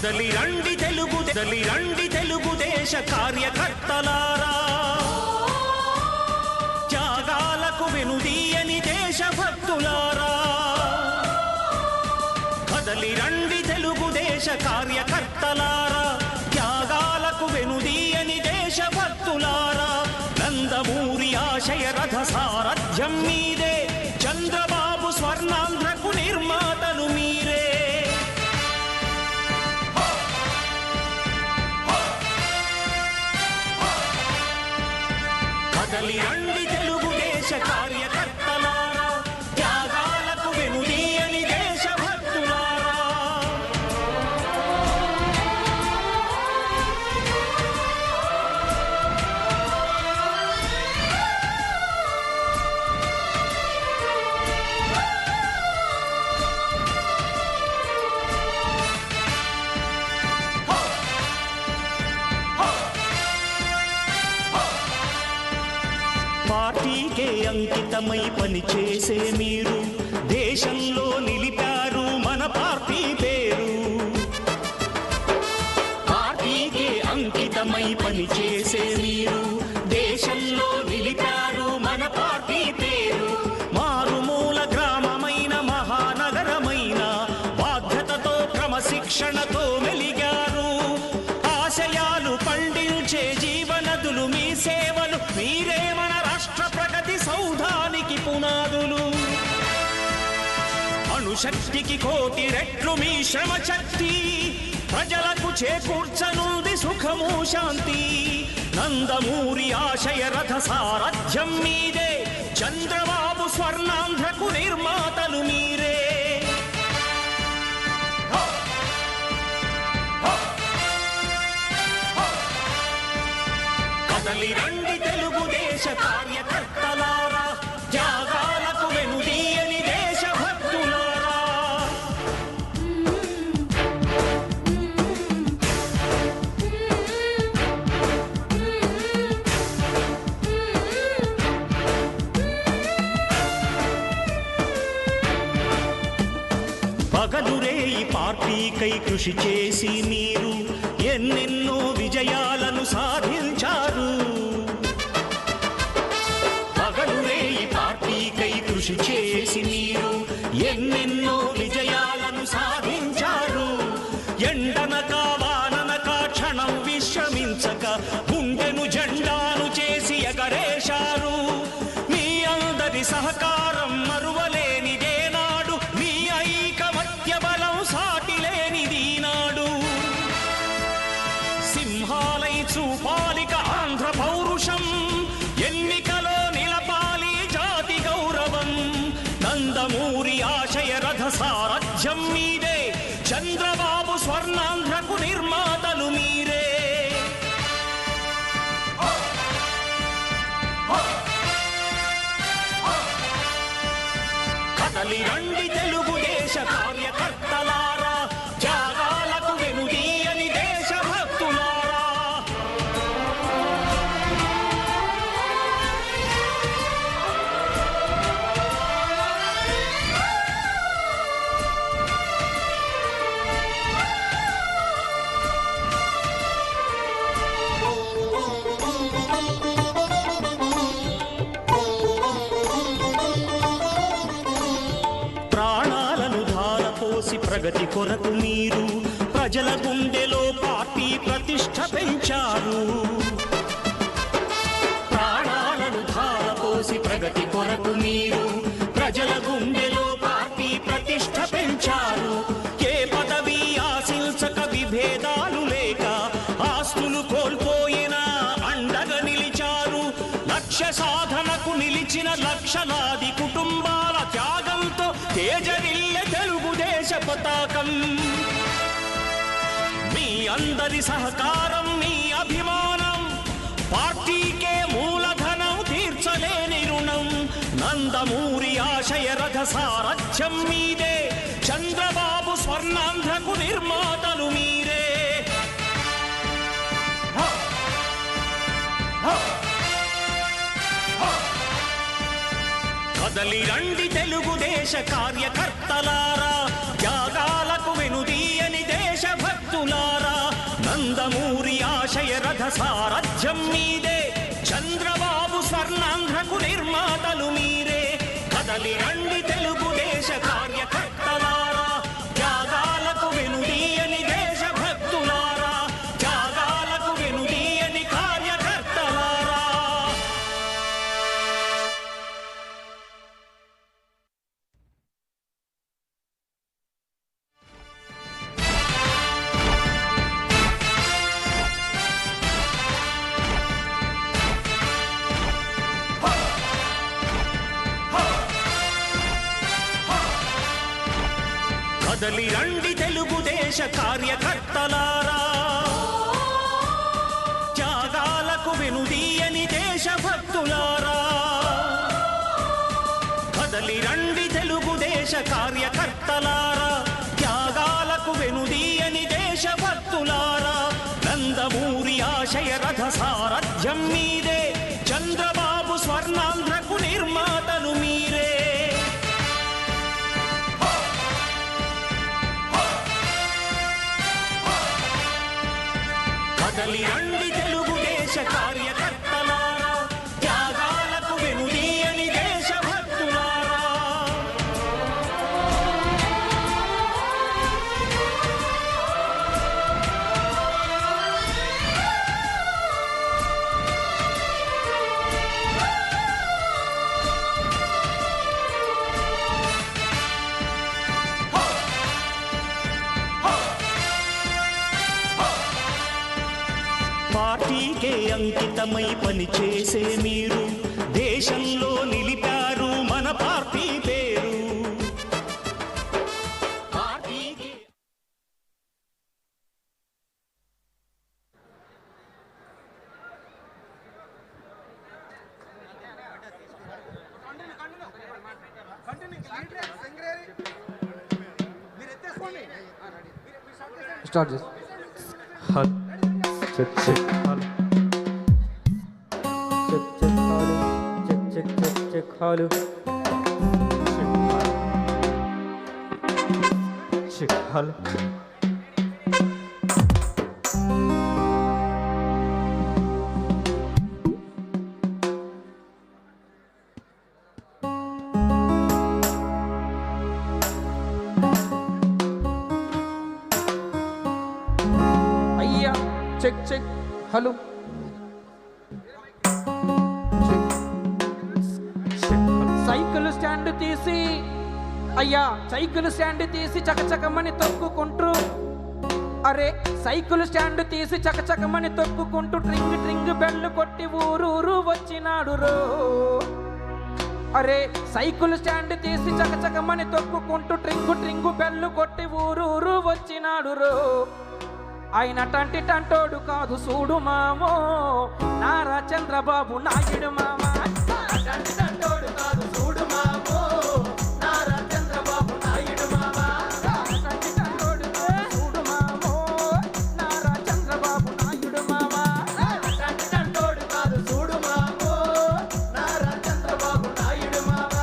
కదలి రండి తెలుగుదేశ కార్యకర్తలారా, త్యాగాలకు వెనుదీయని దేశభక్తులారా. కదలి రండి తెలుగుదేశ కార్యకర్తలారా, త్యాగాలకు వెనుదీయని దేశభక్తులారా. నందమూరి ఆశయ రథ సారథ్యం మీదే, చంద్రబాబు స్వర్ణాంధ్రకు నిర్మాతలు మీరే. కదలి రండి తెలుగుదేశ కార్యకర్తలారా, త్యాగాలకు వెనుదీయని దేశభక్తులారా. పార్టీకే అంకితమై పనిచేసే మీరు దేశంలో నిలిపారు మన పార్టీ పేరు. పార్టీకే అంకితమై పనిచేసే మీరు దేశంలో నిలిపారు మన పార్టీ పేరు. మారుమూల గ్రామమైన మహానగరమైన బాధ్యతతో క్రమశిక్షణతో మెలిగారు. ఆశయాలు పండించే జీవనదులు మీ సేవలు, మీరే మన రాష్ట్ర ప్రగతి సౌధానికి పునాదులు. అణుశక్తికి కోటి రెట్లు మీ శ్రమ శక్తి, ప్రజలకు చేకూర్చనుంది సుఖము శాంతి. నందమూరి ఆశయ రథ సారథ్యం మీదే, చంద్రబాబు స్వర్ణాంధ్రకు నిర్మాతలు మీరే. కదలి రండి తెలుగుదేశ కార్యకర్తలారా, త్యాగాలకు వెనుదీయని దేశభక్తులారా. పగలురేయి పార్టీకై కృషి చేసి మీరు ఎన్నెన్నో విజయాలను సాధించారు. పగలురేయి పార్టీకై కృషి చేసి మీరు ఎన్నెన్నో విజయాలను సాధించారు. ఎండనక వాననక క్షణం విశ్రమించక గుండెను జెండాను చేసి ఎగరేశారు. మీ అందరి సహకారం మరువలేనిదే నాడు, మీ ఐకమత్య బలం సాటిలేనిది నాడు. సింహాలై చూపాలిక ఆంధ్ర పౌరుషం, ఎన్నికలో నిలపాలి జాతి గౌరవం. నందమూరి ఆశయ రథ సారథ్యం మీదే, చంద్రబాబు స్వర్ణాంధ్రకు నిర్మాతలు మీరే. కదలి రండి తెలుగుదేశ కార్యకర్తలారా, త్యాగాలకు వెనుదీయని దేశభక్తులారా. ప్రాణాలను ధారపోసి ప్రగతి కొరకు మీరు ప్రజల గుండెలో పార్టీ ప్రతిష్ఠ పెంచారు. ప్రాణాలను ధారపోసి ప్రగతి కొరకు మీరు ప్రజల గుండెలో పార్టీ ప్రతిష్ఠ పెంచారు. ఏ పదవి ఆశించక విభేదాలు లేక ఆస్తులు కోల్పోయినా అండగా నిలిచారు. లక్ష్య సాధనకు నిలిచిన లక్షలాది కుటుంబాల త్యాగంతో తేజరిల్లె తెలుగుదేశ పతాకం. మీ అందరి సహకారం, మీ అభిమానం, పార్టీకే మూలధనం, తీర్చలేని రుణం. నందమూరి ఆశయ రథ సారథ్యం మీదే, చంద్రబాబు స్వర్ణాంధ్రకు నిర్మాతలు మీరే. కదలి రండి తెలుగుదేశ కార్యకర్తలారా, త్యాగాలకు వెనుదీయని దేశ దేశభక్తులారా నందమూరి ఆశయ రథ సారథ్యం మీదే చంద్రబాబు స్వర్ణాంధ్రకు నిర్మాతలు మీరే కదలి రండి తెలుగుదేశ కార్యకర్తలారా త్యాగాలకు వెనుదీయని దేశభక్తులారా త్యాగాలకు వెనుదీయని కార్యకర్తలారా. కదలి రండి తెలుగుదేశ కార్యకర్తలారా త్యాగాలకు వెనుదీయని దేశభక్తులారా కదలి రండి తెలుగుదేశ కార్యకర్తలారా త్యాగాలకు వెనుదీయని దేశభక్తులారా నందమూరి ఆశయ రథ సారథ్యం మీదే చంద్రబాబు స్వర్ణాంధ్రకు నిర్మాతలు మీరే. కదలి రండి తెలుగుదేశ కార్యకర్తలారా త్యాగాలకు వెనుదీయని దేశభక్తులారా. పార్టీకే అంకితమై పనిచేసే మీరు దేశంలో నిలిపారు మన పార్టీ పేరు. Start this. Check. Hello. Check. Hello. Check. Hello. Cycle stand తీసి అయ్యా సైకిల్ స్టాండ్ తీసి చకచకమని తొక్కుకుంటూ అరే సైకిల్ స్టాండ్ తీసి చకచకమని తొక్కుకుంటూ ట్రింగ్ బెల్లు కొట్టి ఊరూరు వచ్చినాడు రో. అరే సైకిల్ స్టాండ్ తీసి చకచకమని తొక్కుకుంటూ ట్రింగ్ బెల్లు కొట్టి ఊరూరు వచ్చినాడు రో. ఆయన టంటోడు కాదు చూడు మామో నారా చంద్రబాబు నాయుడు మామ. టంటోడు కాదు చూడు మామో నారా చంద్రబాబు నాయుడు మామ. టంటోడు చూడు మామో నారా చంద్రబాబు నాయుడు మామ. టంటోడు కాదు చూడు మామో నారా చంద్రబాబు నాయుడు మామ.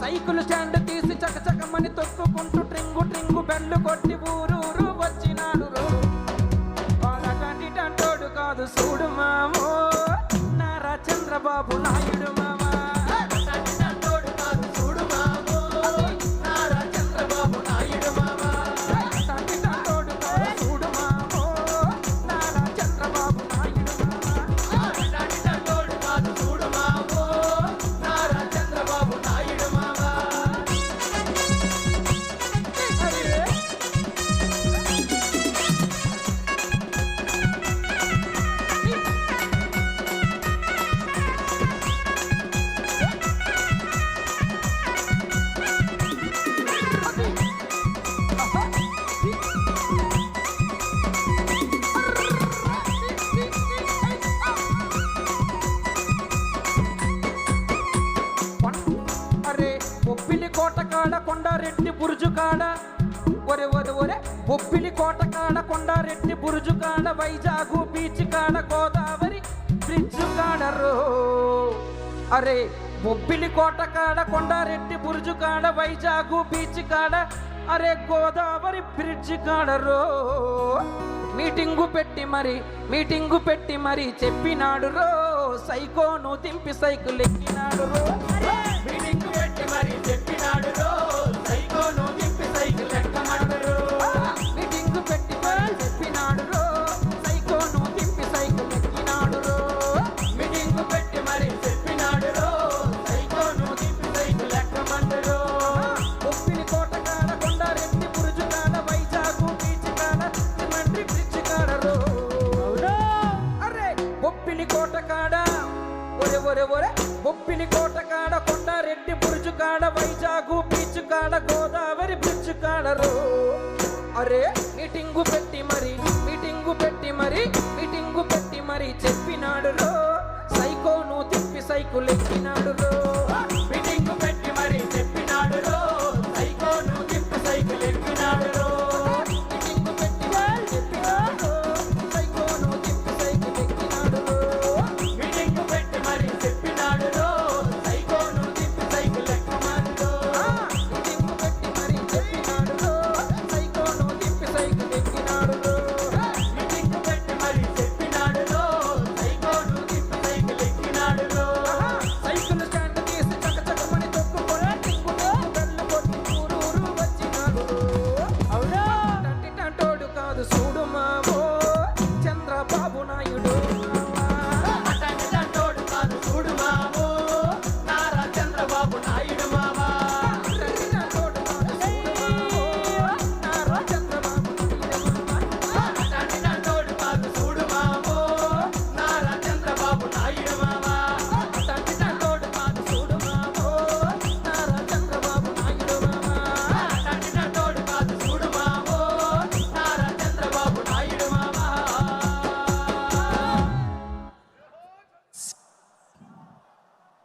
సైకిల్ స్టాండ్ తీసి చకచకమని తొక్కుకుంటూ ట్రింగు బెల్లు కొట్టి ఊరూరు వచ్చినాడు రో. కాదు చూడు మామో నారా చంద్రబాబు నాయుడు మామ. టంటోడు కాదు చూడు మామో నారా చంద్రబాబు నాయుడు మామ. టంటోడు కాదు చూడు మామో నారా చంద్రబాబు నాయుడు మామ. టంటోడు కాదు చూడు మామో నారా చంద్రబాబు నాయుడు మామ. కొండారెడ్డి బురుజు కాడ ఒరే బొప్పిలి కోట కాడ కొండారెడ్డి బురుజు కాడ వైజాగు బీచ్ కాడ గోదావరి బ్రిడ్జ్ కాడ రో. అరే బొబ్బిలి కోట కాడ కొండారెడ్డి బురుజు కాడ వైజాగు బీచ్ కాడ అరే గోదావరి బ్రిడ్జ్ కాడ రో మీటింగు పెట్టి మరి చెప్పినాడు రో సైకోను దింపి సైకిల్ ఎక్కినాడు రో మీటింగు పెట్టి మరి చెప్పినాడు రో సైకోను దింపి సైకిల్ ఎక్కమన్నాడు రో మీటింగు పెట్టి మరి చెప్పినాడు రో సైకోను దింపి సైకిల్ ఎక్కినాడు రో మీటింగు పెట్టి మరి చెప్పినాడు రో సైకోను దింపి సైకిల్ ఎక్కమన్నాడు బొబ్బిలి కోట కాడ కొండారెడ్డి బురుజు కాడ వైజాగు బీచ్ కాడ సిమెంట్రీ బ్రిడ్జ్ కాడ రో అరే బొబ్బిలి కోట కాడ ఒరే బొబ్బిలి కోట కాడ కొండారెడ్డి బురుజు కాడ వైజాగు బీచ్ కాడ గోదావరి బ్రిడ్జ్ కాడ రో అరే మీటింగు పెట్టి మరి చెప్పినాడు రో సైకోను తిప్పి సైకిల్ ఎక్కినాడు రో మీటింగు పెట్టి మరి చెప్పినాడు రో సైకోను తిప్పి సైకిల్ ఎక్కినాడు రో మీటింగు పెట్టి మరి చెప్పినాడు సైకోను తిప్పి సైకిల్ ఎక్కినాడు రో మీటింగు పెట్టి మరి చెప్పినాడు రో సైకోను తిప్పి సైకిల్ ఎక్కమన్నాడు మీటింగు పెట్టి మరి చెప్పినాడు రో సైకోను తిప్పి సైకిల్ ఎక్కినాడు రో మీటింగు పెట్టి మరి చెప్పినాడు రో సైకోను తిప్పి సైకిల్ ఎక్కినాడు రో సైకిల్ స్టాండ్ తీసి చకచకమని తొక్కుకొని టింగులో బెల్లు కొట్టి ఊరూరు వచ్చినాడు అవునా టంటోడు కాదు చూడు మావో చంద్రబాబు నాయుడు టంటోడు కాదు చూడు మావో నారా చంద్రబాబు నాయుడు మావా టంటోడు కాదు చూడు మావో నారా చంద్రబాబు నాయుడు మావా టంటోడు కాదు చూడు మావో నారా చంద్రబాబు నాయుడు మావా టంటోడు కాదు చూడు మావో నారా చంద్రబాబు నాయుడు మావా టంటోడు కాదు చూడు మావో నారా చంద్రబాబు నాయుడు మావా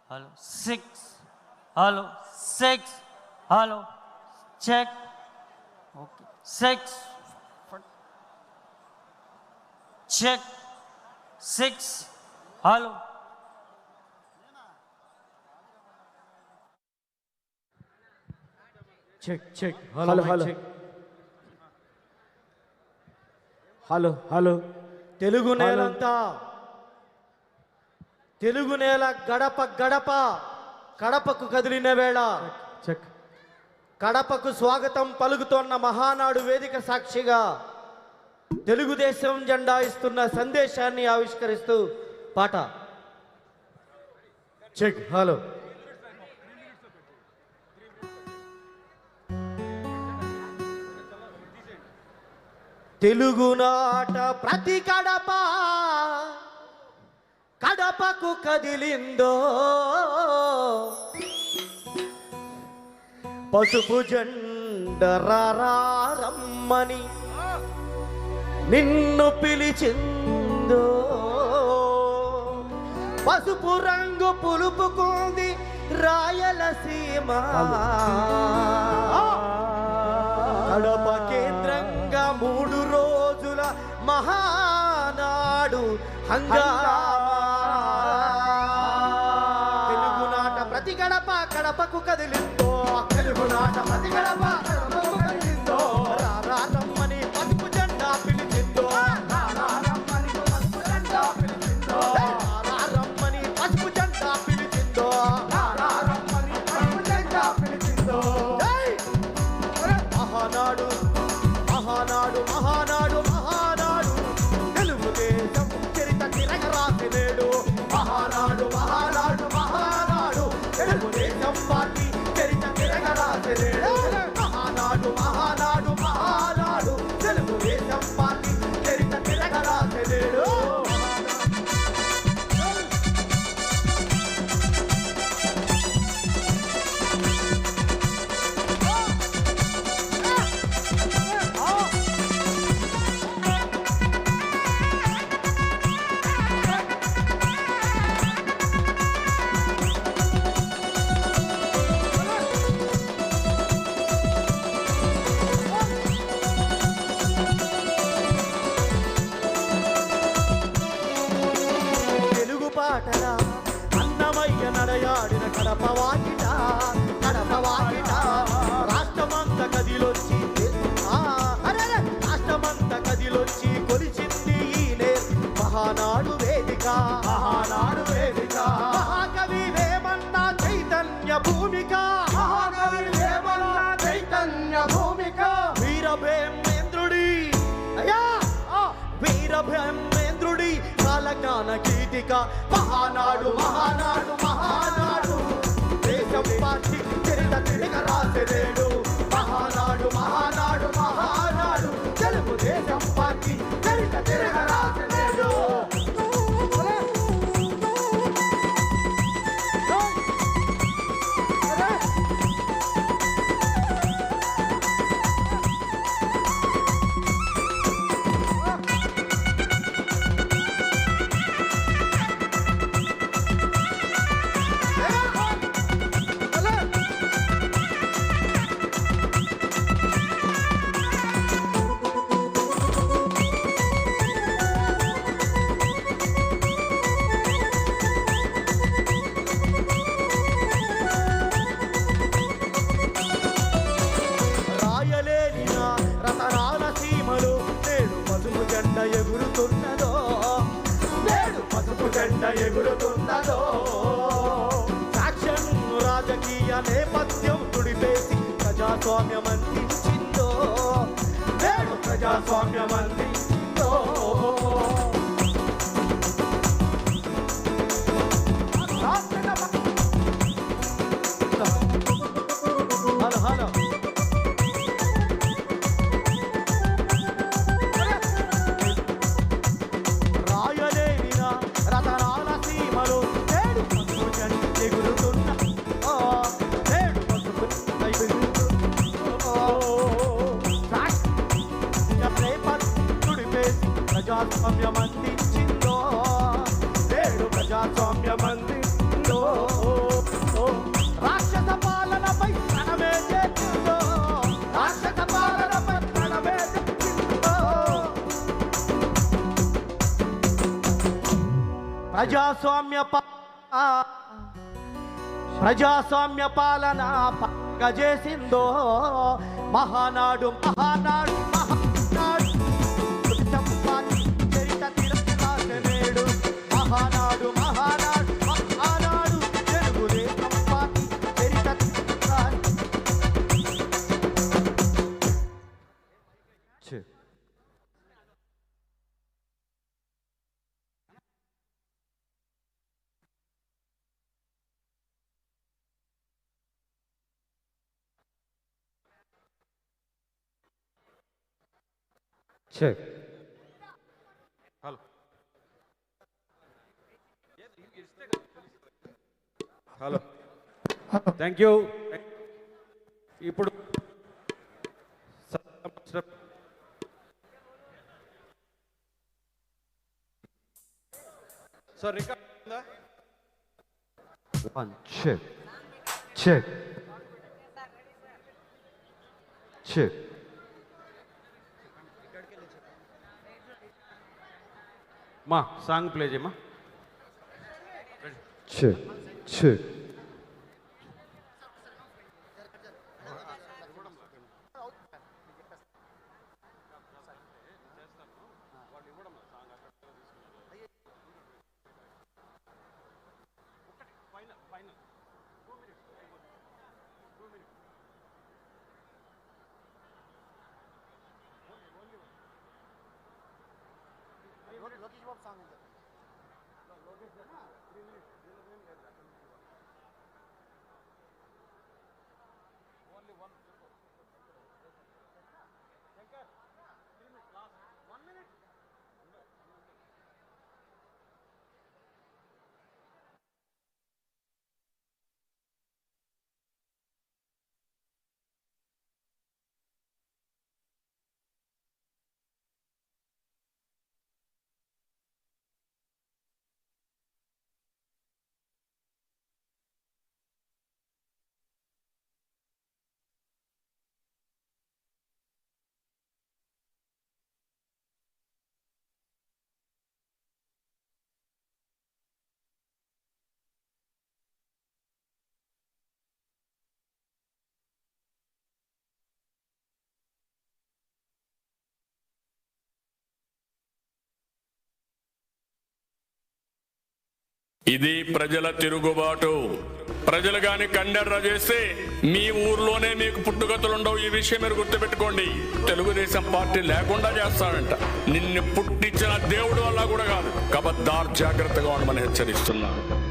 Hello, 6. Hello, 6. Hello, check. Okay, 6. Check. 6. Hello. Check hello Telugu నేలంతా తెలుగు నేల గడప కడపకు కదిలిన వేళ కడపకు స్వాగతం పలుకుతోన్న మహానాడు వేదిక సాక్షిగా తెలుగుదేశం జెండా ఇస్తున్న సందేశాన్ని ఆవిష్కరిస్తూ పాట చెక్ హలో తెలుగునాట ప్రతి కడపకు కదిలిందో పసుపు జెండరారమ్మని నిన్ను పిలిచిందో పసుపు రంగు పులుపుకుంది రాయలసీమ కడప కేంద్రంగా 3 రోజుల మహానాడు హంగామా తెలుగునాట ప్రతి కడపకు కదిలిందో తెలుగునాట ప్రతి కడపకు కదిలిందో రారమ్మని పసుపు జెండా పిలిచిందో రారమ్మని పసుపు జెండా పిలిచిందో రారమ్మని పసుపు జెండా పిలిచిందో రారమ్మని పసుపు జెండా పిలిచిందో మహానాడు మహానాడు మహానాడు మహానాడు తెలుగుదేశం చరిత తిరగరాసి నేడు మహానాడు మహానాడు మహానాడు తెలుగుదేశం పార్టీ చరిత తిరగరాసి నేడు మహానాడు మహానాడు మహానాడు తెలుగుదేశం పార్టీ చరిత తిరగరాసి నేడు గడప వాకిట గడప వాకిట రాష్ట్రమంత కదిలొచ్చి అరే రాష్ట్రమంత కదిలొచ్చి కొలిచింది ఈనే మహానాడు వేదిక మహానాడు వేదిక మహాకవి వేమన్న చైతన్య భూమిక మహాకవి వేమన్న చైతన్య భూమిక వీరభేమేంద్రుడి అయ్యా వీరభేమేంద్రుడి కాలజ్ఞాన గీతిక మహానాడు మహానాడు మహానాడు దేశం పార్టీ చరిత తిరగ రాసలేడు మహానాడు మహానాడు మహానాడు తెలుగు దేశం పార్టీ చరిత తిరగ రాసలేడు రాయలేని రతనాల సీమలు నేడు పసుపు జెండ ఎగురుతున్నదో నేడు పసుపు జెండ ఎగురుతున్నదో ఫ్యాక్షన్ రాజకీయ నేపథ్యం తుడిపేసి ప్రజాస్వామ్యం అందించిందో నేడు ప్రజాస్వామ్యం అందించిందో హలో హలో రాయలేనిన రతనాల సీమలు నేడు పసుపు జెండ ఎగురుతున్న నేడు పసుపు ప్రజాస్వామ్యం అందించిందో నేడు ప్రజాస్వామ్యం అందించిందో రాక్షస పాలనపై ప్రణమే చేసిందో రాక్షస పాలనపై ప్రణమే చేసిందో ప్రజాస్వామ్య పాలన పక్కజేసిందో మహానాడు మహానాడు మహానాడు చరిత తిరగరాసలేడు మహానాడు మహానాడు మహానాడు తెలుగుదేశం పార్టీ చరిత చెక్ హలో థ్యాంక్ యూ ఇప్పుడు సార్ రికార్డ్ ఉందా వన్ చెక్ చెక్ చెక్ మా సాంగ్ ప్లే చేయమా check check Lokesh Babu song ఉంది ఇది ప్రజల తిరుగుబాటు. ప్రజలు గాని కండెర్ర చేస్తే మీ ఊర్లోనే మీకు పుట్టుగతులుండవు. ఈ విషయం మీరు గుర్తుపెట్టుకోండి. తెలుగుదేశం పార్టీ లేకుండా చేస్తాడంట. నిన్ను పుట్టించిన దేవుడు వల్ల కూడా కాదు. కబద్దార్, జాగ్రత్తగా ఉండమని హెచ్చరిస్తున్నాను.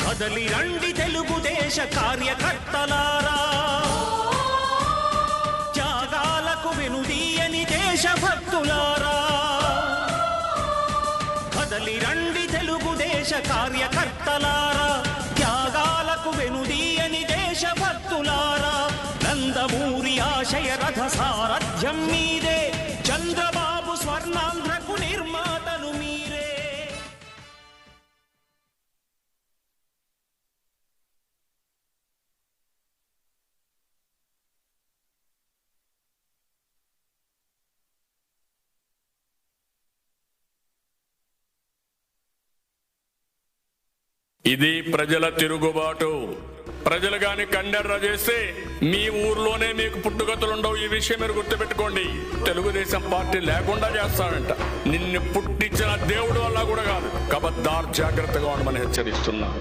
కదలి రండి తెలుగుదేశ కార్యకర్తలారా, త్యాగాలకు వెనుదీయని దేశభక్తులారా. కదలి రండి తెలుగుదేశ కార్యకర్తలారా, త్యాగాలకు వెనుదీయని దేశభక్తులారా. నందమూరి ఆశయ రథ సారథ్యం మీదే, చంద్రబాబు స్వర్ణాంధ్రకు నిర్మాతలు మీరే. ఇది ప్రజల తిరుగుబాటు. ప్రజలు గాని కండెర్ర చేస్తే మీ ఊర్లోనే మీకు పుట్టుగతులుండవు. ఈ విషయం మీరు గుర్తుపెట్టుకోండి. తెలుగుదేశం పార్టీ లేకుండా చేస్తాడంట. నిన్ను పుట్టించిన దేవుడు వల్ల కూడా కాదు. కబద్దార్, జాగ్రత్తగా ఉండమని హెచ్చరిస్తున్నా.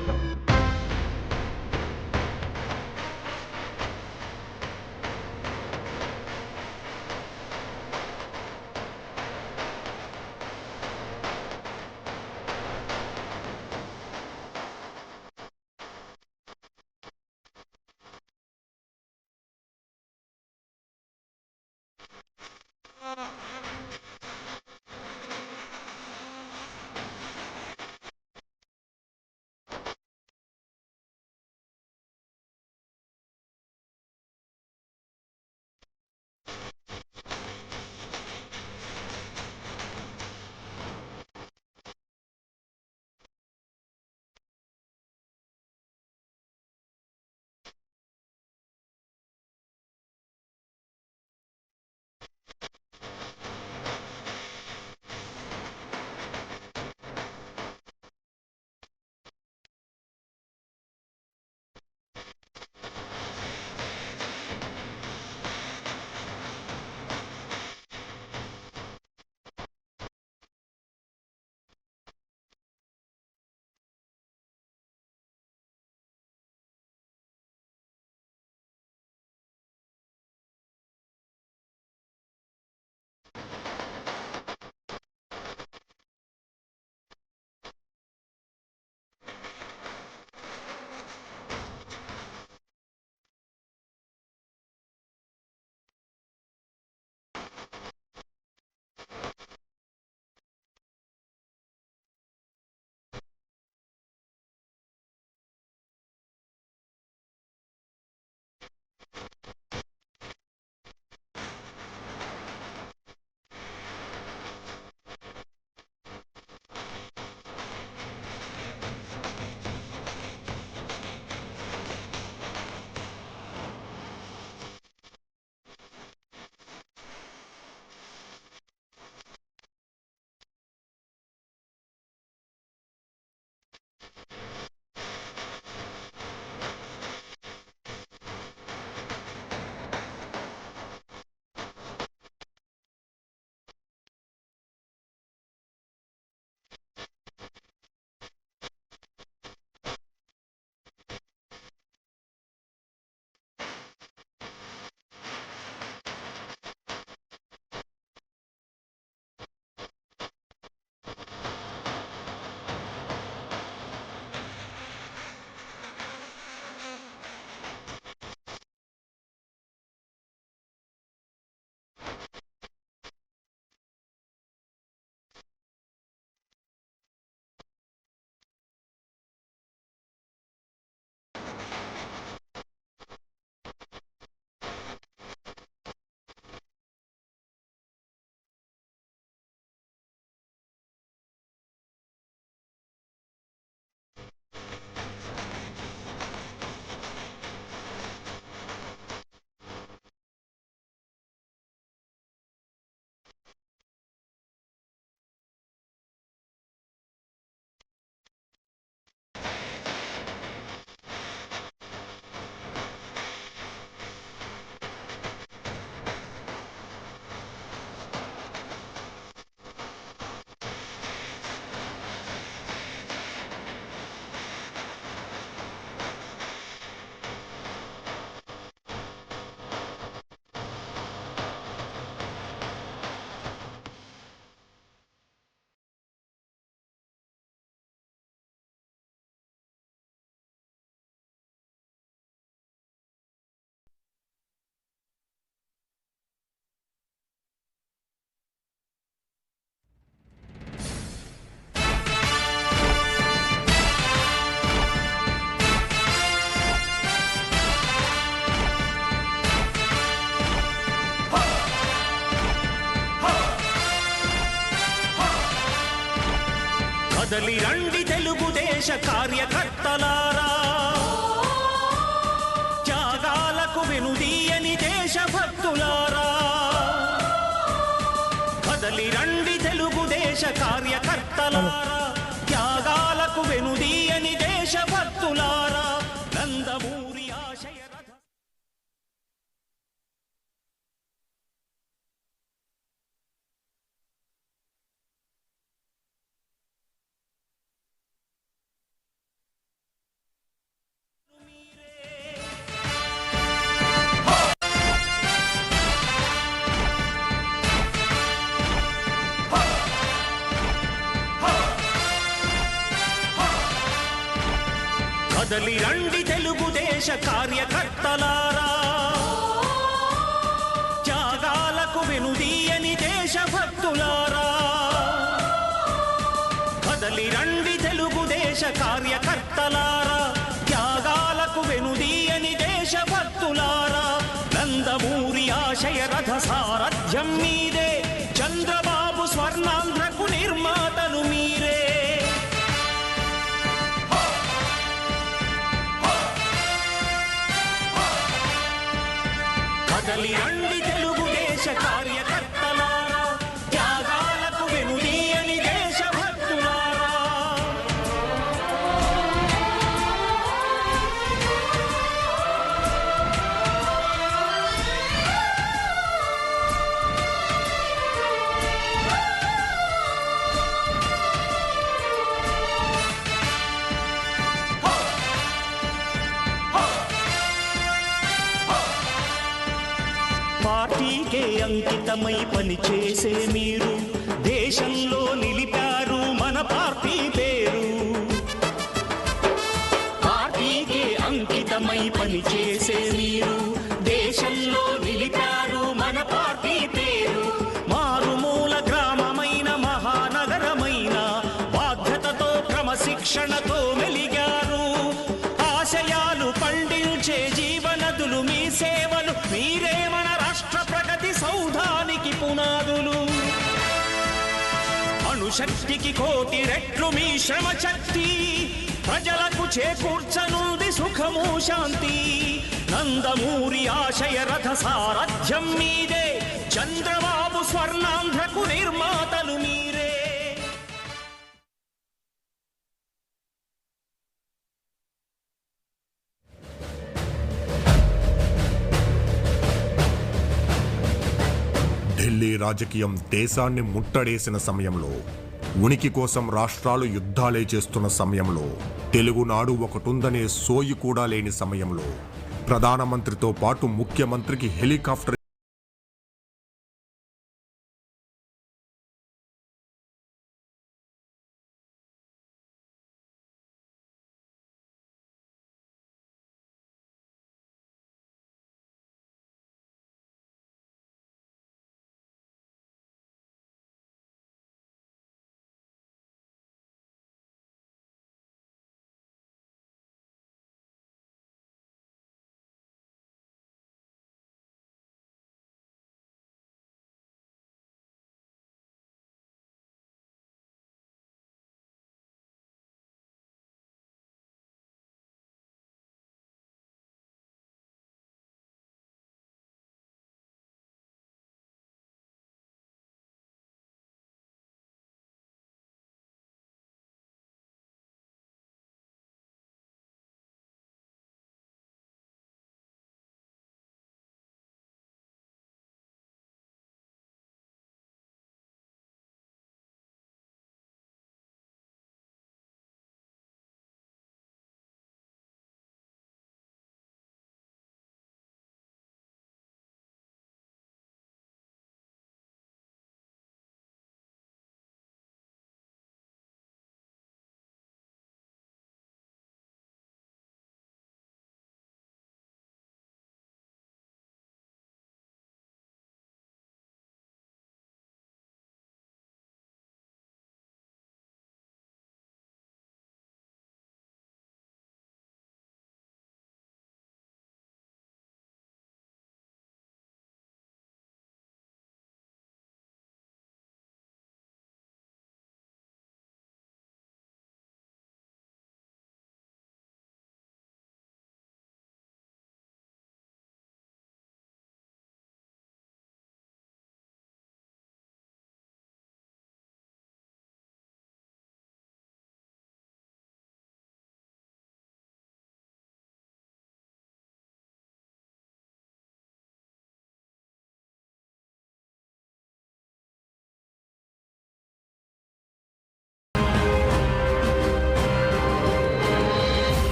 కదలి రండి తెలుగుదేశ కార్యకర్తలారా, త్యాగాలకు వెనుదీయని దేశభక్తులారా. కదలి రండి తెలుగుదేశ కార్యకర్తలారా, త్యాగాలకు వెనుదీయని దేశభక్తులారా. నందమూరి ఆశయ రథ కదలి రండి తెలుగుదేశ కార్యకర్తలారా, త్యాగాలకు వెనుదీయని దేశభక్తులారా. కదలి రండి తెలుగుదేశ కార్యకర్తలారా, త్యాగాలకు వెనుదీయని దేశభక్తులారా. నందమూరి ఆశయ రథ సారథ్యం మీదే, చంద్రబాబు స్వర్ణాంధ్రకు నిర్మాతలు మీరే. కదలి రండి తెలుగుదేశ కార్యకర్తలారా, త్యాగాలకు వెనుదీయని దేశభక్తులారా. పార్టీకే అంకితమై పనిచేసే మీరు దేశంలో నిలిపారు మన పార్టీ పేరు. పార్టీకే అంకితమై పనిచేసే మీరు దేశంలో నిలిపారు మన పార్టీ పేరు. మారుమూల గ్రామమైన మహానగరమైన బాధ్యతతో క్రమశిక్షణతో మెలిగారు. ఆశయాలు పండించే జీవనదులు మీ సేవలు, మీరే మన రాష్ట్ర ప్రగతి సౌధానికి పునాదులు. అణుశక్తికి కోటి రెట్లు మీ శ్రమ శక్తి, ప్రజలకు చేకూర్చనుంది సుఖము శాంతి. నందమూరి ఆశయ రథ సారథ్యం మీదే, చంద్రబాబు స్వర్ణాంధ్రకు నిర్మాతలు మీరే. ఢిల్లీ రాజకీయం దేశాన్ని ముట్టడేసిన సమయంలో, ఉనికి కోసం రాష్ట్రాలు యుద్ధాలే చేస్తున్న సమయంలో, తెలుగునాడు ఒకటుందనే సోయి కూడా లేని సమయంలో, ప్రధానమంత్రితో పాటు ముఖ్యమంత్రికి హెలికాప్టర్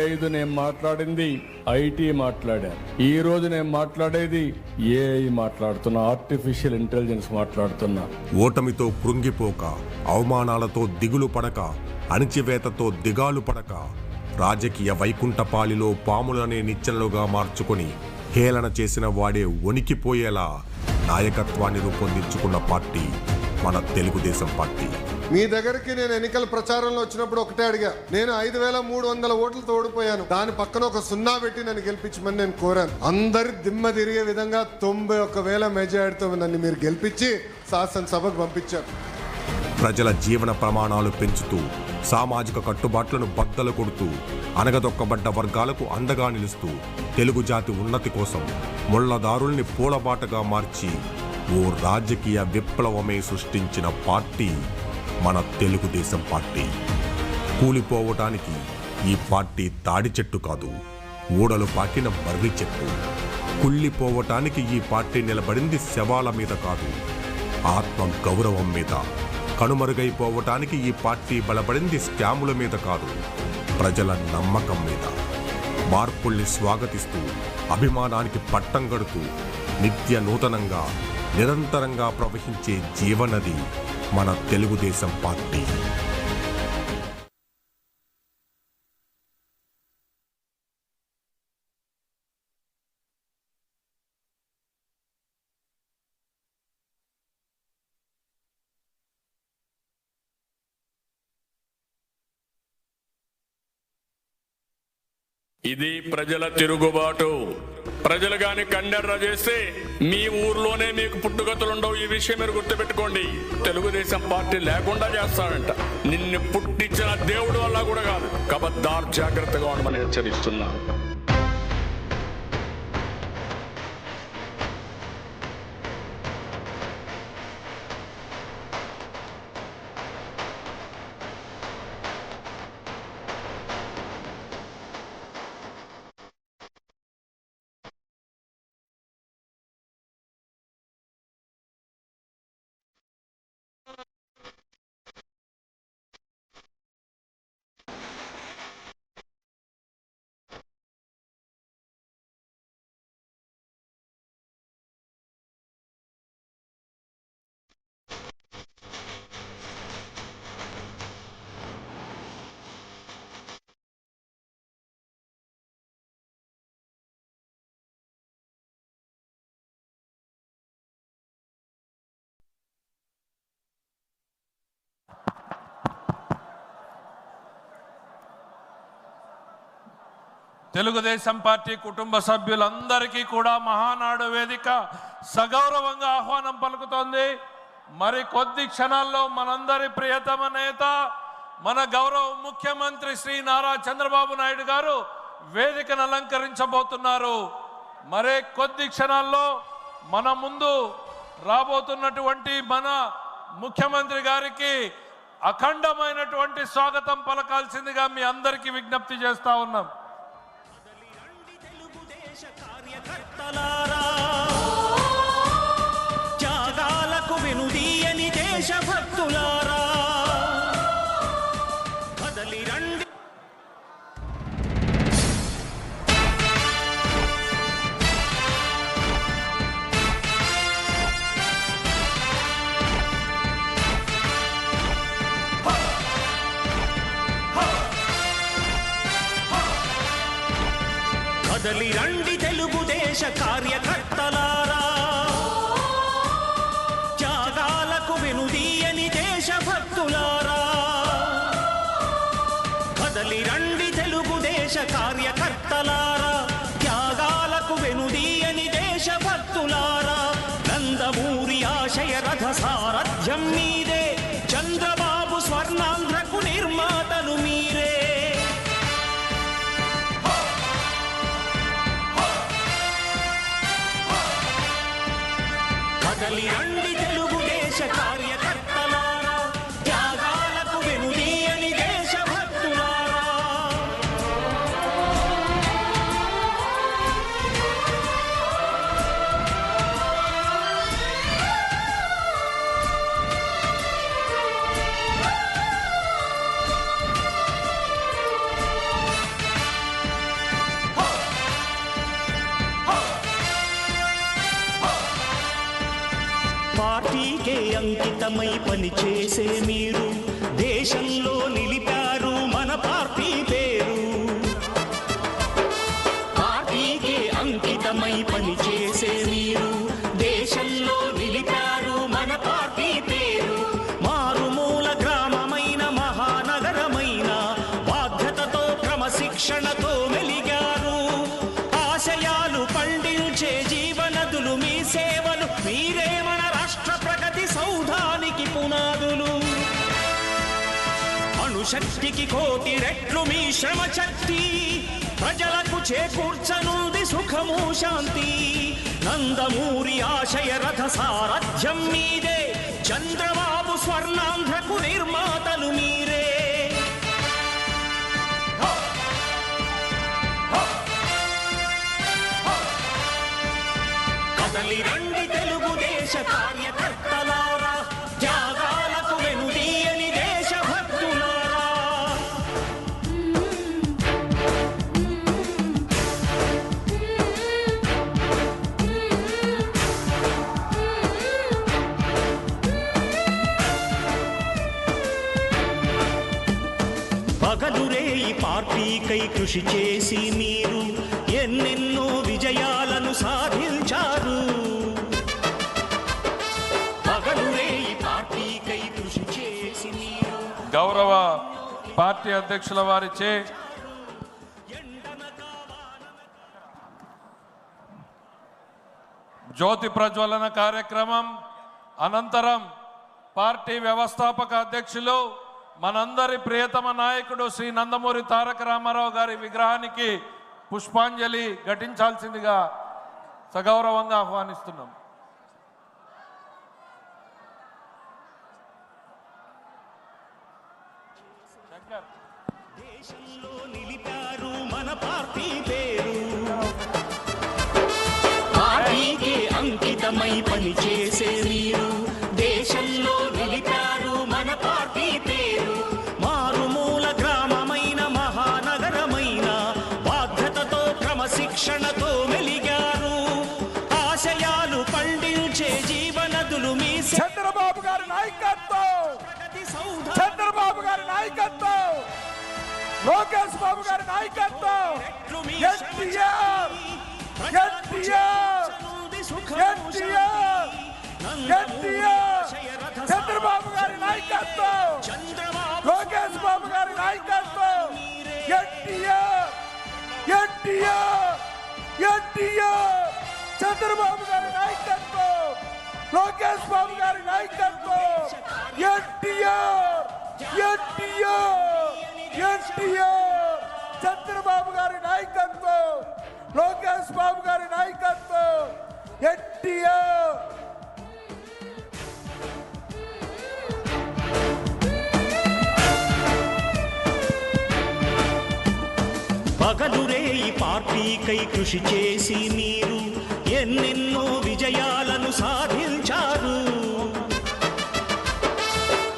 ఐదు నేను మాట్లాడింది ఐటీ మాట్లాడాను. ఈ రోజు నేను మాట్లాడేది ఏఐ మాట్లాడుతున్నా, ఆర్టిఫిషియల్ ఇంటెలిజెన్స్ మాట్లాడుతున్నా. ఓటమితో కృంగిపోక, అవమానాలతో దిగులు పడక, అణిచివేతతో దిగాలు పడక, రాజకీయ వైకుంఠపాలిలో పాములనే నిచ్చెనలుగా మార్చుకొని హేళన చేసిన వాడే వణికిపోయేలా నాయకత్వాన్ని రూపొందించుకున్న పార్టీ మన తెలుగుదేశం పార్టీ. మీ దగ్గరికి నేను ఎన్నికల ప్రచారంలో వచ్చినప్పుడు ఒకటే అడిగా, నేను 5,300 ఓట్లతో ఓడిపోయాను, దాని పక్కన ఒక 0 పెట్టి నన్ను గెలిపించమని నేను కోరాను. అందరి దిమ్మ తిరిగే విధంగా 91,000 మెజారిటీతో నన్ను మీరు గెలిపించి శాసనసభకు పంపించారు. ప్రజల జీవన ప్రమాణాలు పెంచుతూ, సామాజిక కట్టుబాట్లను బద్దలు కొడుతూ, అనగదొక్కబడ్డ వర్గాలకు అండగా నిలుస్తూ, తెలుగు జాతి ఉన్నతి కోసం ముళ్లదారుల్ని పూలబాటగా మార్చి ఓ రాజకీయ విప్లవమే సృష్టించిన పార్టీ మన తెలుగుదేశం పార్టీ. కూలిపోవటానికి ఈ పార్టీ తాడి చెట్టు కాదు, ఊడలు పాకిన బర్రి చెట్టు. కుళ్ళిపోవటానికి ఈ పార్టీ నిలబడింది శవాల మీద కాదు, ఆత్మ గౌరవం మీద. కనుమరుగైపోవటానికి ఈ పార్టీ బలపడింది స్కాముల మీద కాదు, ప్రజల నమ్మకం మీద. మార్పుల్ని స్వాగతిస్తూ, అభిమానానికి పట్టం కడుతూ, నిత్య నూతనంగా నిరంతరంగా ప్రవహించే జీవనది మన తెలుగుదేశం పార్టీ. ఇది ప్రజల తిరుగుబాటు. ప్రజలు గాని కండెర్ర చేస్తే మీ ఊర్లోనే మీకు పుట్టుగతులుండవు. ఈ విషయం మీరు గుర్తుపెట్టుకోండి. తెలుగుదేశం పార్టీ లేకుండా చేస్తాడంట. నిన్ను పుట్టించిన దేవుడు వల్ల కూడా కాదు. కబద్దార్, జాగ్రత్తగా ఉండమని హెచ్చరిస్తున్నా. తెలుగుదేశం పార్టీ కుటుంబ సభ్యులందరికీ కూడా మహానాడు వేదిక సగౌరవంగా ఆహ్వానం పలుకుతోంది. మరి కొద్ది క్షణాల్లో మనందరి ప్రియతమ నేత, మన గౌరవ ముఖ్యమంత్రి శ్రీ నారా చంద్రబాబు నాయుడు గారు వేదికను అలంకరించబోతున్నారు. మరే కొద్ది క్షణాల్లో మన ముందు రాబోతున్నటువంటి మన ముఖ్యమంత్రి గారికి అఖండమైనటువంటి స్వాగతం పలకాల్సిందిగా మీ అందరికీ విజ్ఞప్తి చేస్తా ఉన్నాం. కార్యకర్తలారా, త్యాగాలకు వెనుదీయని దేశభక్తులారా, కదలి రండి. కదలి రండి తెలుగుదేశ కార్యకర్తలారా, త్యాగాలకు వెనుదీయని దేశభక్తులారా, కదలి రండి తెలుగుదేశ కార్యకర్తలారా, త్యాగాలకు వెనుదీయని దేశభక్తులారా. నందమూరి ఆశయ రథ సారథ్యం మీదే, చంద్రబాబు స్వర్ణాంధ్రకు నిర్మాతలు మీరే. కదలి రండి తెలుగుదేశ కార్యకర్తలారా, త్యాగాలకు వెనుదీయని దేశభక్తులారా. అంకితమై పనిచేసే మీరు దేశంలో నిలిపారు మన పార్టీ పేరు. పార్టీకే అంకితమై పనిచేసే మీరు దేశంలో నిలిపారు మన పార్టీ పేరు. మారుమూల గ్రామమైన మహానగరమైన బాధ్యతతో క్రమశిక్షణతో మెలిగారు. ఆశయాలు పండించే జీవనదులు మీ సేవలు, మీరే మన రాష్ట్ర ప్రగతి సౌధానికి పునాదులు. అణుశక్తికి కోటి రెట్లు మీ శ్రమ శక్తి, ప్రజలకు చేకూర్చనుంది సుఖము శాంతి. నందమూరి ఆశయ రథ సారథ్యం మీదే, చంద్రబాబు స్వర్ణాంధ్రకు నిర్మాతలు మీరే. కదలి రండి తెలుగుదేశ కార్యకర్తలారా, త్యాగాలకు వెనుదీయని దేశభక్తులారా. పగలురే ఈ పార్టీకై కృషి చేసి మీరు ఎన్నెన్నో విజయాలను సాధించారు. పగలురే ఈ పార్టీకై కృషి చేసి మీరు. గౌరవ పార్టీ అధ్యక్షుల వారిచే జ్యోతి ప్రజ్వలన కార్యక్రమం అనంతరం పార్టీ వ్యవస్థాపక అధ్యక్షులు మనందరి ప్రియతమ నాయకుడు శ్రీ నందమూరి తారక రామారావు గారి విగ్రహానికి పుష్పాంజలి ఘటించాల్సిందిగా సగౌరవంగా ఆహ్వానిస్తున్నాం. దేశంలో నిలిపారు మన పార్టీ పేరు. పార్టీకే అంకితమై పనిచేసే మీరు దేశంలో నిలిపారు మన పార్టీ పేరు. మారుమూల గ్రామమైన మహానగరమైన బాధ్యతతో క్రమశిక్షణతో మెలిగారు. ఆశయాలు పండించే జీవనదులు మీ చంద్రబాబు గారి నాయకత్వం, చంద్రబాబు గారి నాయకత్వం, లోకేష్ బాబు గారి నాయకత్వం, ఎన్టీఆర్ ఎన్టీఆర్ ఎన్టీఆర్ ఎన్టీఆర్ చంద్రబాబు గారి నాయకత్వం, లోకేష్ బాబు గారి నాయకత్వం, ఎన్టీఆర్ ఎన్టీఆర్ ఎన్టీఆర్ చంద్రబాబు గారి నాయకత్వం, లోకేష్ బాబు గారి నాయకత్వం, ఎన్టీఆర్ ఎన్టీఆర్ ఎన్టీఆర్ చంద్రబాబు గారి నాయకత్వం, లోకేష్ బాబు గారి నాయకత్వం, ఎన్టీఆర్. పగలురే ఈ పార్టీకై కృషి చేసి మీరు ఎన్నెన్నో విజయాలను సాధించారు.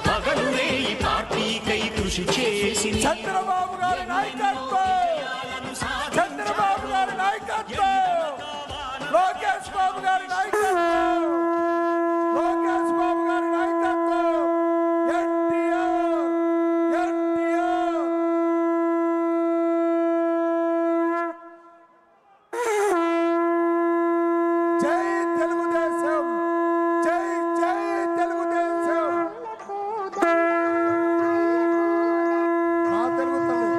పగలురే ఈ పార్టీకై కృషి చేసి చంద్రబాబు గారి నాయకత్వం, చంద్రబాబు గారి నాయకత్వం, లోకేష్ బాబు గారి నాయకత్వం, లోకేష్ బాబు గారి నాయకత్వం, ఎన్టీఆర్ ఎన్టీఆర్. జై తెలుగుదేశం, జై జై తెలుగుదేశం. మా తెలుగు తల్లి.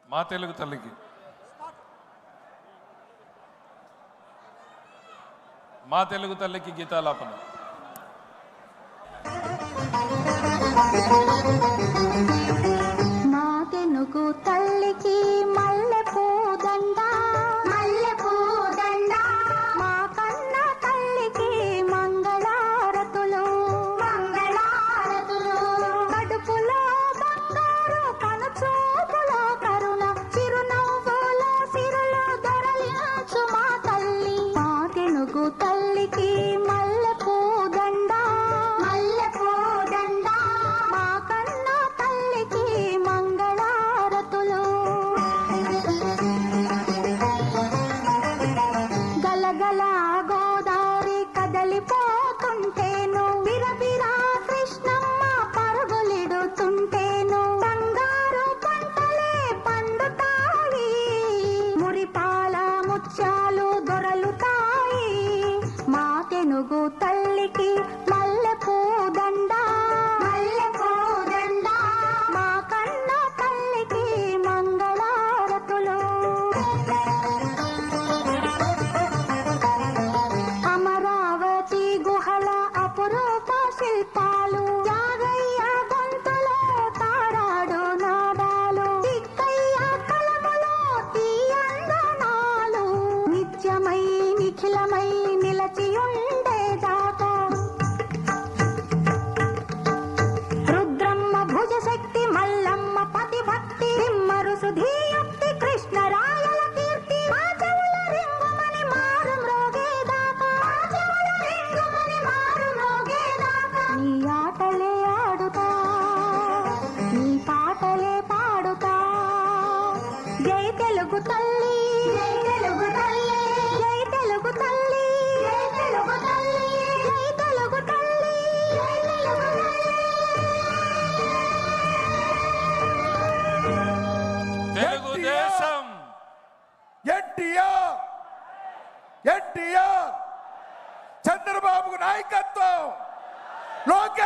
మా తెలుగు తల్లికి మా తెలుగు తల్లికి గీతాలాపన. మా తెనుగు తల్లికి మల్లె పూదండ, మల్లె పూదండ. మా కన్న తల్లికి మంగళారతులు, మంగళారతులు. కడుపులో బంగారు కనుచూపులో కరుణ, చిరునవ్వులో సిరులు దొరలించు మా తల్లి. మా తెనుగు తల్లికి మల్లె పూదండ, మల్లె పూదండ.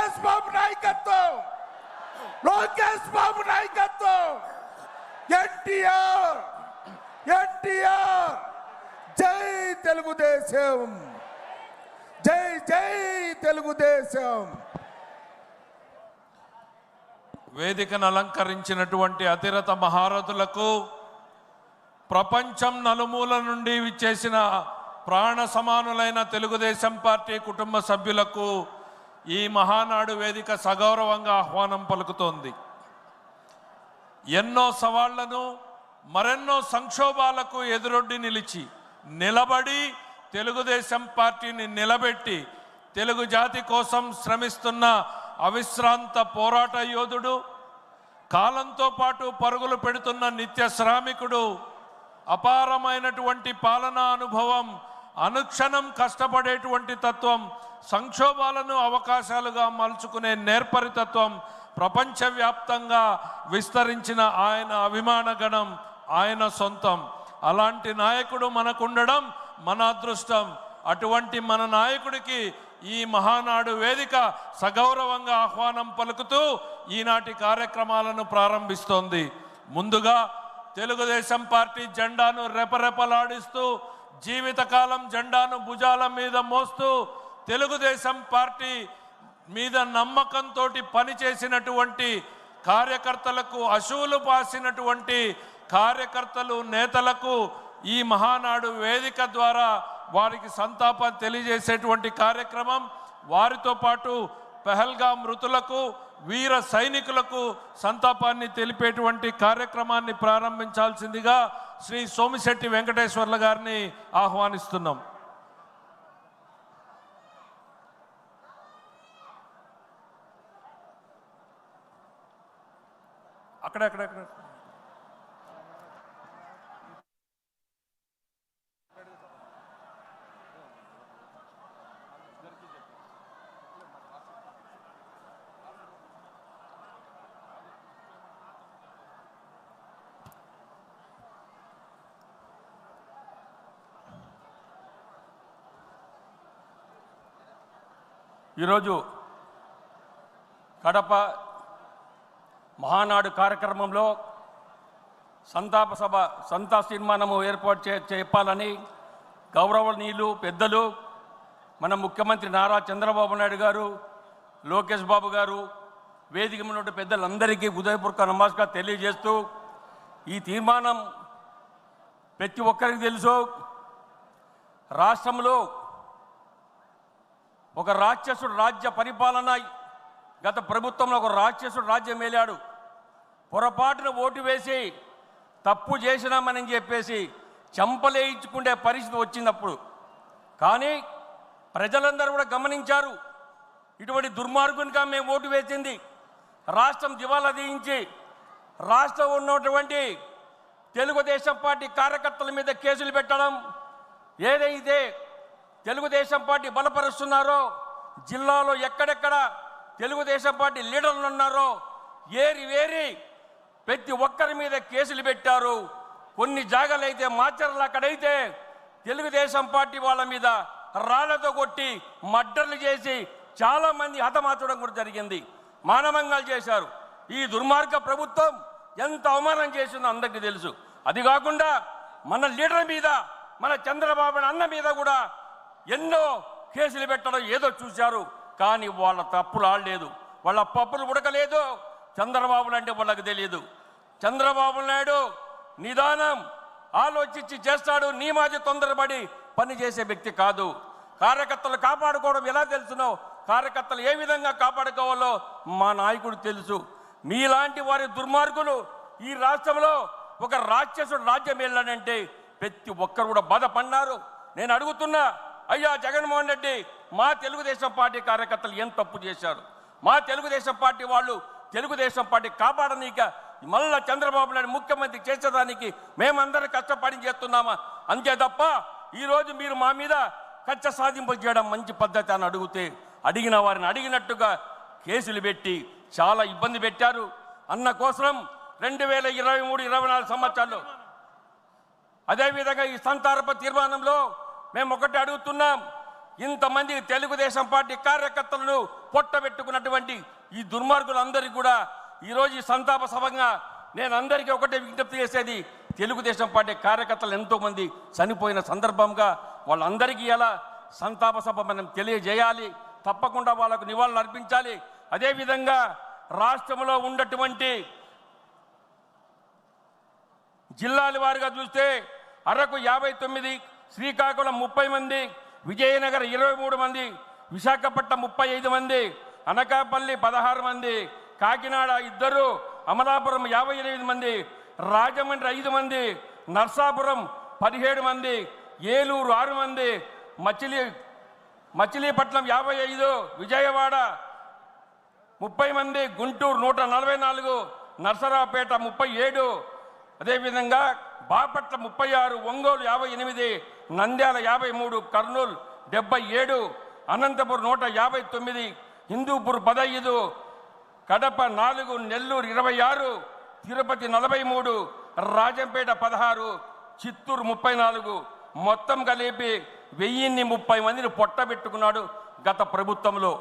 లోకేష్ బాబు నాయకత్వం, లోకేష్ బాబు నాయకత్వం, ఎన్టీఆర్, ఎన్టీఆర్. జై తెలుగుదేశం, జై జై తెలుగుదేశం. వేదికను అలంకరించినటువంటి అతిరథ మహారథులకు, ప్రపంచం నలుమూల నుండి విచ్చేసిన ప్రాణ సమానులైన తెలుగుదేశం పార్టీ కుటుంబ సభ్యులకు ఈ మహానాడు వేదిక సగౌరవంగా ఆహ్వానం పలుకుతోంది. ఎన్నో సవాళ్లను, మరెన్నో సంక్షోభాలకు ఎదురొడ్డి నిలబడి తెలుగుదేశం పార్టీని నిలబెట్టి తెలుగు జాతి కోసం శ్రమిస్తున్న అవిశ్రాంత పోరాట యోధుడు, కాలంతో పాటు పరుగులు పెడుతున్న నిత్య శ్రామికుడు, అపారమైనటువంటి పాలనా అనుభవం, అనుక్షణం కష్టపడేటువంటి తత్వం, సంక్షోభాలను అవకాశాలుగా మలుచుకునే నేర్పరితత్వం, ప్రపంచవ్యాప్తంగా విస్తరించిన ఆయన అభిమానగణం ఆయన సొంతం. అలాంటి నాయకుడు మనకుండడం మన అదృష్టం. అటువంటి మన నాయకుడికి ఈ మహానాడు వేదిక సగౌరవంగా ఆహ్వానం పలుకుతూ ఈనాటి కార్యక్రమాలను ప్రారంభిస్తోంది. ముందుగా తెలుగుదేశం పార్టీ జెండాను రెపరెపలాడిస్తూ, జీవితకాలం జెండాను భుజాల మీద మోస్తూ, తెలుగుదేశం పార్టీ మీద నమ్మకంతో పనిచేసినటువంటి కార్యకర్తలకు, అశువులు పాసినటువంటి కార్యకర్తలు, నేతలకు ఈ మహానాడు వేదిక ద్వారా వారికి సంతాపం తెలియజేసేటువంటి కార్యక్రమం, వారితో పాటు పెహల్గాం మృతులకు, వీర సైనికులకు సంతాపాన్ని తెలిపేటువంటి కార్యక్రమాన్ని ప్రారంభించాల్సిందిగా శ్రీ సోమిశెట్టి వెంకటేశ్వర్ల గారిని ఆహ్వానిస్తున్నాం. అక్కడ ఈరోజు కడప మహానాడు కార్యక్రమంలో సంతాప సభ, సంతాప తీర్మానము ఏర్పాటు చెప్పాలని గౌరవనీయులు పెద్దలు మన ముఖ్యమంత్రి నారా చంద్రబాబు నాయుడు గారు, లోకేష్ బాబు గారు, వేదిక ఉన్న పెద్దలందరికీ హృదయపూర్వక నమస్కారం తెలియజేస్తూ, ఈ తీర్మానం ప్రతి ఒక్కరికి తెలుసు. రాష్ట్రంలో ఒక రాక్షసుడు రాజ్య పరిపాలన, గత ప్రభుత్వంలో ఒక రాక్షసుడు రాజ్యం మేలాడు. పొరపాటున ఓటు వేసి తప్పు చేసినామని చెప్పేసి చంపలేయించుకునే పరిస్థితి వచ్చినప్పుడు, కానీ ప్రజలందరూ కూడా గమనించారు, ఇటువంటి దుర్మార్గునిగా మేము ఓటు వేసింది. రాష్ట్రం దివాలా తీయించి రాష్ట్రంలో ఉన్నటువంటి తెలుగుదేశం పార్టీ కార్యకర్తల మీద కేసులు పెట్టడం, ఏదైతే తెలుగుదేశం పార్టీ బలపరుస్తున్నారో, జిల్లాలో ఎక్కడెక్కడ తెలుగుదేశం పార్టీ లీడర్లు ఉన్నారో వేరి ప్రతి ఒక్కరి మీద కేసులు పెట్టారు. కొన్ని జాగాలు అయితే మాచర్లు, అక్కడైతే తెలుగుదేశం పార్టీ వాళ్ళ మీద రాళ్లతో కొట్టి మర్డర్లు చేసి చాలామంది హతమార్చడం కూడా జరిగింది. మానభంగాలు చేశారు. ఈ దుర్మార్గ ప్రభుత్వం ఎంత అవమానం చేసిందో అందరికీ తెలుసు. అది కాకుండా మన లీడర్ మీద, మన చంద్రబాబు అన్న మీద కూడా ఎన్నో కేసులు పెట్టడం ఏదో చూశారు. కానీ వాళ్ళ తప్పులు ఆడలేదు, వాళ్ళ పప్పులు ఉడకలేదు. చంద్రబాబు అంటే వాళ్ళకి తెలియదు. చంద్రబాబు నాయుడు నిదానం ఆలోచించి చేస్తాడు. నీ మాది తొందరపడి పని చేసే వ్యక్తి కాదు. కార్యకర్తలు కాపాడుకోవడం ఎలా తెలుసునో, కార్యకర్తలు ఏ విధంగా కాపాడుకోవాలో మా నాయకుడు తెలుసు. మీలాంటి వారి దుర్మార్గులు ఈ రాష్ట్రంలో ఒక రాక్షసుడు రాజ్యం వెళ్ళాడంటే ప్రతి ఒక్కరు కూడా బాధపడినారు. నేను అడుగుతున్నా, అయ్యా జగన్మోహన్ రెడ్డి, మా తెలుగుదేశం పార్టీ కార్యకర్తలు ఏం తప్పు చేశారు? మా తెలుగుదేశం పార్టీ వాళ్ళు తెలుగుదేశం పార్టీ కాపాడనీక మళ్ళా చంద్రబాబు నాయుడు ముఖ్యమంత్రి చేసేదానికి మేమందరం కష్టపడి చేస్తున్నామా? అంతే తప్ప ఈరోజు మీరు మా మీద కక్ష సాధింపులు చేయడం మంచి పద్ధతి అని అడిగిన వారిని అడిగినట్టుగా కేసులు పెట్టి చాలా ఇబ్బంది పెట్టారు. అన్న కోసం 2023-24 సంవత్సరాల్లో అదేవిధంగా ఈ సంతారప తీర్మానంలో మేము ఒకటి అడుగుతున్నాం. ఇంతమంది తెలుగుదేశం పార్టీ కార్యకర్తలను పొట్టబెట్టుకున్నటువంటి ఈ దుర్మార్గులందరికీ కూడా ఈరోజు ఈ సంతాప సభగా నేను అందరికీ ఒకటే విజ్ఞప్తి చేసేది, తెలుగుదేశం పార్టీ కార్యకర్తలు ఎంతోమంది చనిపోయిన సందర్భంగా వాళ్ళందరికీ ఎలా సంతాప సభ మనం తెలియజేయాలి, తప్పకుండా వాళ్ళకు నివాళులు అర్పించాలి. అదేవిధంగా రాష్ట్రంలో ఉన్నటువంటి జిల్లాల వారిగా చూస్తే అరకు 59, శ్రీకాకుళం 30 మంది, విజయనగరం 23 మంది, విశాఖపట్నం 35 మంది, అనకాపల్లి 16 మంది, కాకినాడ 2, అమలాపురం 58 మంది, రాజమండ్రి 5 మంది, నర్సాపురం 17 మంది, ఏలూరు 6 మంది, మచిలీపట్నం 55, విజయవాడ 30 మంది, గుంటూరు 144, నర్సరావుపేట 37, అదేవిధంగా బాపట్ల 36, ఒంగోలు 58, నంద్యాల 53, కర్నూలు 77, అనంతపురం 159, హిందూపూర్ 15, కడప 4, నెల్లూరు 26, తిరుపతి 43, రాజంపేట 16, చిత్తూరు 34, మొత్తం కలిపి 1030 మందిని పొట్టబెట్టుకున్నాడు గత ప్రభుత్వంలో.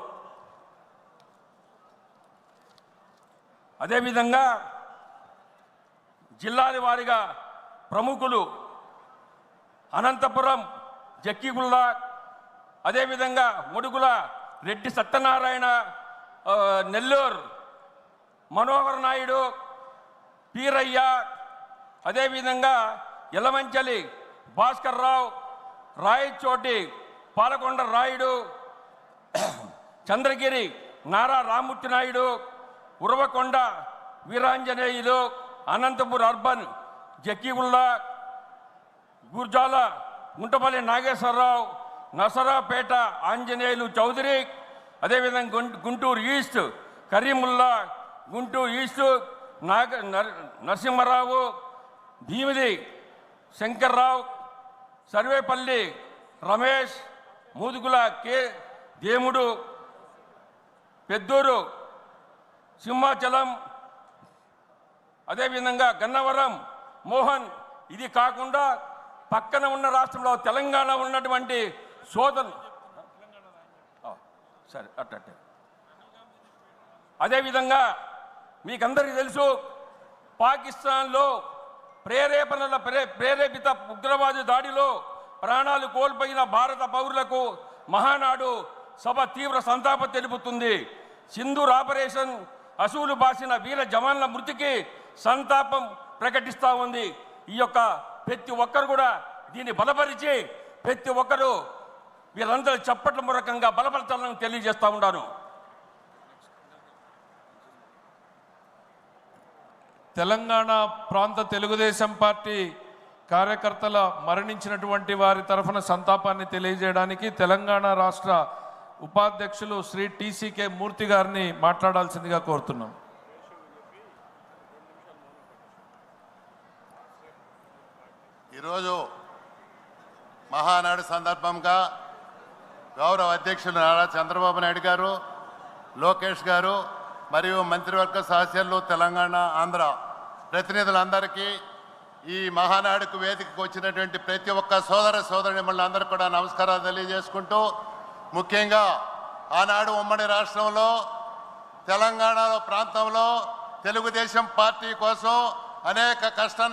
అదేవిధంగా జిల్లాల వారీగా ప్రముఖులు అనంతపురం జక్కిగుళ్ళ, అదేవిధంగా ముడుగుల రెడ్డి సత్యనారాయణ, నెల్లూరు మనోహర్ నాయుడు, పీరయ్య, అదేవిధంగా యలమంచలి భాస్కర్ రావు, రాయచోటి పాలకొండ రాయుడు, చంద్రగిరి నారా రామూర్తి నాయుడు, ఉరవకొండ వీరాంజనేయులు, అనంతపురం అర్బన్ జక్కిగుళ్ళ, గుర్జాల గుంటపల్లి నాగేశ్వరరావు, నసరాపేట ఆంజనేయులు చౌదరి, అదేవిధంగా Guntur east Kareemulla, Guntur east Narasimha Rao, Bhimidi Shankar Rao, Sarvepalli Ramesh, Mudugula K Demudu, Peddur Simhachalam, అదేవిధంగా గన్నవరం మోహన్. ఇది కాకుండా పక్కన ఉన్న రాష్ట్రంలో తెలంగాణ ఉన్నటువంటి సోదరులు సరే అట్టే. అదేవిధంగా మీకందరికీ తెలుసు, పాకిస్తాన్లో ప్రేరేపిత ఉగ్రవాద దాడిలో ప్రాణాలు కోల్పోయిన భారత పౌరులకు మహానాడు సభ తీవ్ర సంతాపం తెలుపుతుంది. సింధూర్ ఆపరేషన్ అసూలు బాసిన వీర జవాన్ల మృతికి సంతాపం ప్రకటిస్తూ ఉంది. ఈ యొక్క ప్రతి ఒక్కరు కూడా దీన్ని బలపరిచి ప్రతి ఒక్కరు వీరందరూ చప్పట్ల మూలకంగా బలపరచాలని తెలియజేస్తూ ఉన్నాను. తెలంగాణ ప్రాంత తెలుగుదేశం పార్టీ కార్యకర్తల మరణించినటువంటి వారి తరఫున సంతాపాన్ని తెలియజేయడానికి తెలంగాణ రాష్ట్ర ఉపాధ్యక్షులు శ్రీ టీసీకే మూర్తి గారిని మాట్లాడాల్సిందిగా కోరుతున్నాం. ఈరోజు మహానాడు సందర్భంగా గౌరవ అధ్యక్షులు నారా చంద్రబాబు నాయుడు గారు, లోకేష్ గారు మరియు మంత్రివర్గ సహచరులు, తెలంగాణ ఆంధ్ర ప్రతినిధులందరికీ, ఈ మహానాడుకు వేదికకు వచ్చినటువంటి ప్రతి ఒక్క సోదరులందరికీ కూడా నమస్కారాలు తెలియజేసుకుంటూ, ముఖ్యంగా ఆనాడు ఉమ్మడి రాష్ట్రంలో తెలంగాణ ప్రాంతంలో తెలుగుదేశం పార్టీ కోసం అనేక కష్టాన్ని